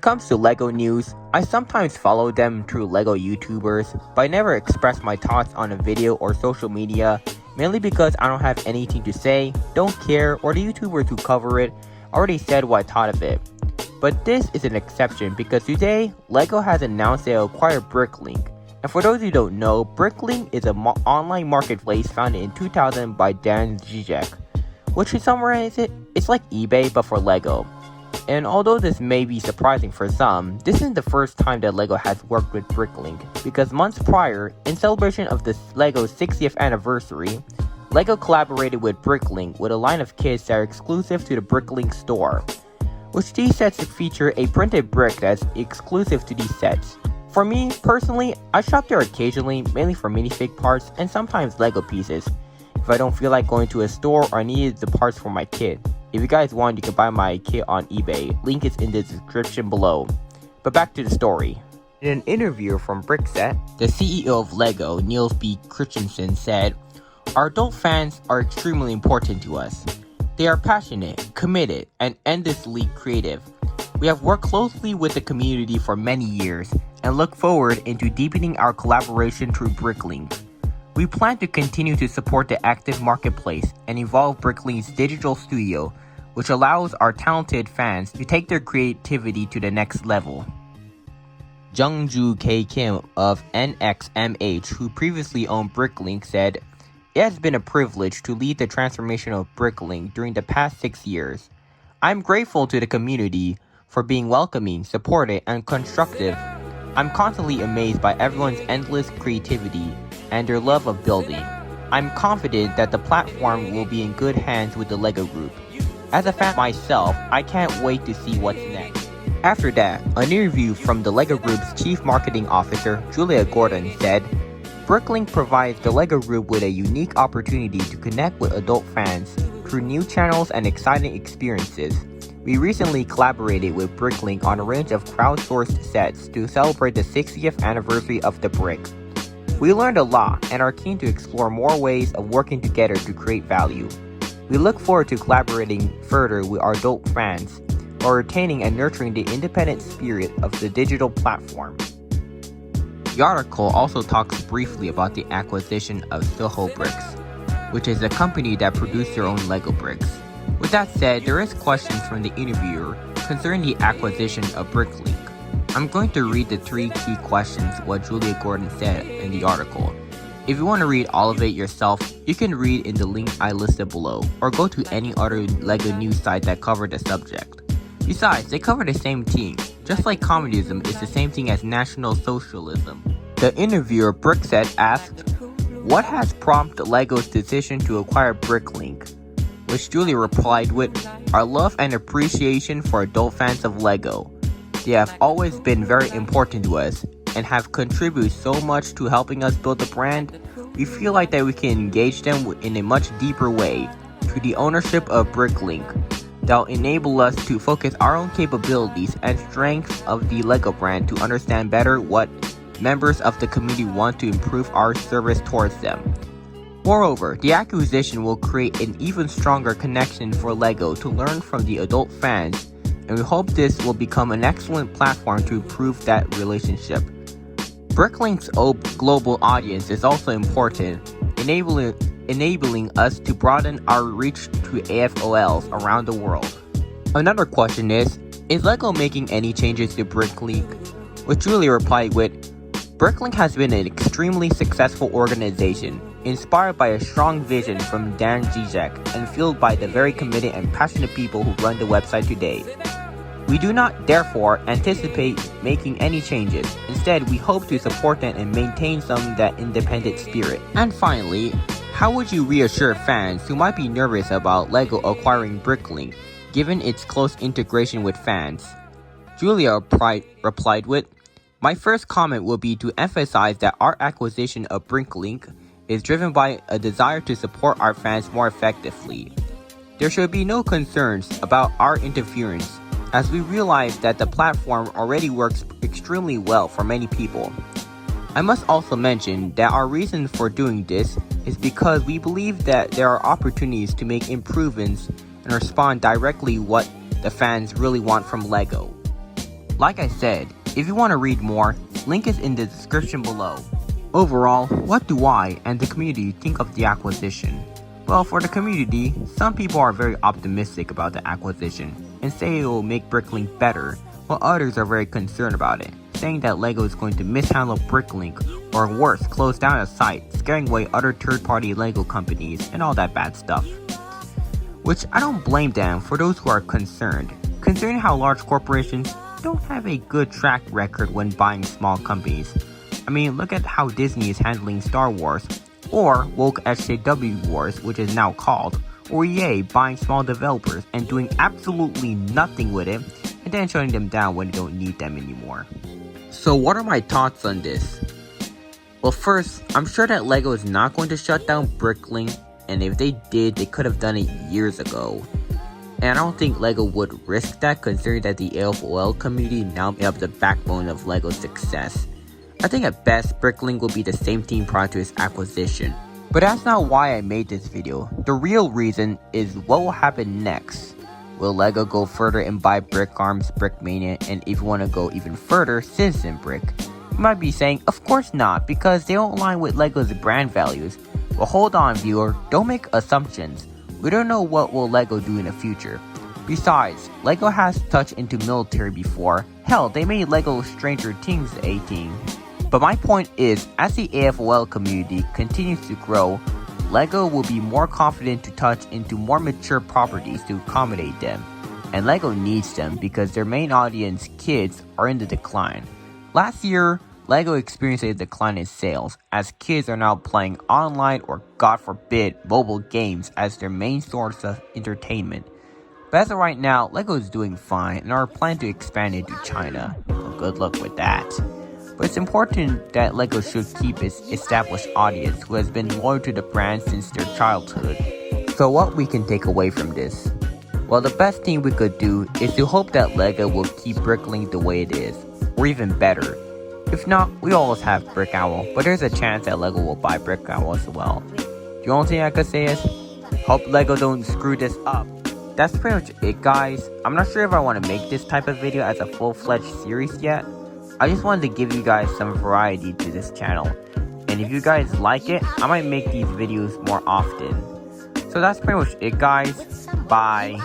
it comes to LEGO news, I sometimes follow them through LEGO YouTubers, but I never express my thoughts on a video or social media, mainly because I don't have anything to say, don't care, or the YouTubers who cover it already said what I thought of it. But this is an exception because today, LEGO has announced they'll acquire BrickLink. And for those who don't know, BrickLink is an online marketplace founded in 2000 by Dan Zizek, which to summarize it, it's like eBay but for LEGO. And although this may be surprising for some, this isn't the first time that LEGO has worked with BrickLink, because months prior, in celebration of the LEGO's 60th anniversary, LEGO collaborated with BrickLink with a line of kits that are exclusive to the BrickLink store, which these sets feature a printed brick that's exclusive to these sets. For me, personally, I shop there occasionally, mainly for minifig parts and sometimes LEGO pieces, if I don't feel like going to a store or I needed the parts for my kit. If you guys want, you can buy my kit on eBay. Link is in the description below. But back to the story. In an interview from Brickset, the CEO of LEGO, Niels B. Christensen, said, "Our adult fans are extremely important to us. They are passionate, committed, and endlessly creative. We have worked closely with the community for many years and look forward into deepening our collaboration through BrickLink. We plan to continue to support the active marketplace and evolve BrickLink's digital studio, which allows our talented fans to take their creativity to the next level." Jungju K. Kim of NXMH, who previously owned BrickLink, said, "It has been a privilege to lead the transformation of BrickLink during the past 6 years. I'm grateful to the community for being welcoming, supportive, and constructive. I'm constantly amazed by everyone's endless creativity and their love of building. I'm confident that the platform will be in good hands with the LEGO Group. As a fan myself, I can't wait to see what's next." After that, an interview from the LEGO Group's Chief Marketing Officer, Julia Gordon, said, "BrickLink provides the LEGO Group with a unique opportunity to connect with adult fans through new channels and exciting experiences. We recently collaborated with BrickLink on a range of crowdsourced sets to celebrate the 60th anniversary of the brick. We learned a lot and are keen to explore more ways of working together to create value. We look forward to collaborating further with our adult fans while retaining and nurturing the independent spirit of the digital platform." The article also talks briefly about the acquisition of Soho Bricks, which is a company that produces their own LEGO bricks. With that said, there is questions from the interviewer concerning the acquisition of BrickLink. I'm going to read the 3 key questions what Julia Gordon said in the article. If you want to read all of it yourself, you can read in the link I listed below, or go to any other LEGO news site that cover the subject. Besides, they cover the same thing. Just like communism is the same thing as National Socialism. The interviewer Brickset asked, "What has prompted LEGO's decision to acquire BrickLink?" Which Julia replied with, "Our love and appreciation for adult fans of LEGO. They have always been very important to us and have contributed so much to helping us build the brand. We feel like that we can engage them in a much deeper way through the ownership of BrickLink. That'll enable us to focus our own capabilities and strengths of the LEGO brand to understand better what members of the community want to improve our service towards them. Moreover, the acquisition will create an even stronger connection for LEGO to learn from the adult fans, and we hope this will become an excellent platform to improve that relationship. BrickLink's global audience is also important, enabling us to broaden our reach to AFOLs around the world." Another question is LEGO making any changes to BrickLink? Which Julia replied with, "BrickLink has been an extremely successful organization, inspired by a strong vision from Dan Zizek and fueled by the very committed and passionate people who run the website today. We do not, therefore, anticipate making any changes. Instead, we hope to support them and maintain some of that independent spirit." And finally, how would you reassure fans who might be nervous about LEGO acquiring BrickLink, given its close integration with fans? Julia replied with, "My first comment will be to emphasize that our acquisition of BrickLink is driven by a desire to support our fans more effectively. There should be no concerns about our interference, as we realize that the platform already works extremely well for many people. I must also mention that our reason for doing this is because we believe that there are opportunities to make improvements and respond directly what the fans really want from LEGO." Like I said, if you want to read more, link is in the description below. Overall, what do I and the community think of the acquisition? Well, for the community, some people are very optimistic about the acquisition and say it will make BrickLink better, while others are very concerned about it, saying that LEGO is going to mishandle BrickLink or worse, close down a site, scaring away other third-party LEGO companies and all that bad stuff. Which I don't blame them for those who are concerned, considering how large corporations don't have a good track record when buying small companies. I mean, look at how Disney is handling Star Wars, or woke SJW Wars, which is now called, or EA buying small developers and doing absolutely nothing with it, and then shutting them down when they don't need them anymore. So what are my thoughts on this? Well, first, I'm sure that LEGO is not going to shut down BrickLink, and if they did, they could have done it years ago. And I don't think LEGO would risk that, considering that the AFOL community now made up the backbone of LEGO's success. I think at best, BrickLink will be the same team prior to its acquisition. But that's not why I made this video. The real reason is what will happen next. Will LEGO go further and buy BrickArms, BrickMania, and if you want to go even further, Citizen Brick? You might be saying, of course not, because they don't align with LEGO's brand values. Well, hold on, viewer, don't make assumptions. We don't know what will LEGO do in the future. Besides, LEGO has touched into military before. Hell, they made LEGO Stranger Things 18. But my point is, as the AFOL community continues to grow, LEGO will be more confident to touch into more mature properties to accommodate them. And LEGO needs them because their main audience, kids, are in the decline. Last year, LEGO experienced a decline in sales, as kids are now playing online or, God forbid, mobile games as their main source of entertainment. But as of right now, LEGO is doing fine and are planning to expand into China. Well, good luck with that. But it's important that LEGO should keep its established audience who has been loyal to the brand since their childhood. So what we can take away from this? Well, the best thing we could do is to hope that LEGO will keep BrickLink the way it is, or even better. If not, we always have BrickOwl, but there's a chance that LEGO will buy BrickOwl as well. The only thing I could say is, hope LEGO don't screw this up. That's pretty much it, guys. I'm not sure if I want to make this type of video as a full-fledged series yet. I just wanted to give you guys some variety to this channel. And if you guys like it, I might make these videos more often. So that's pretty much it, guys. Bye.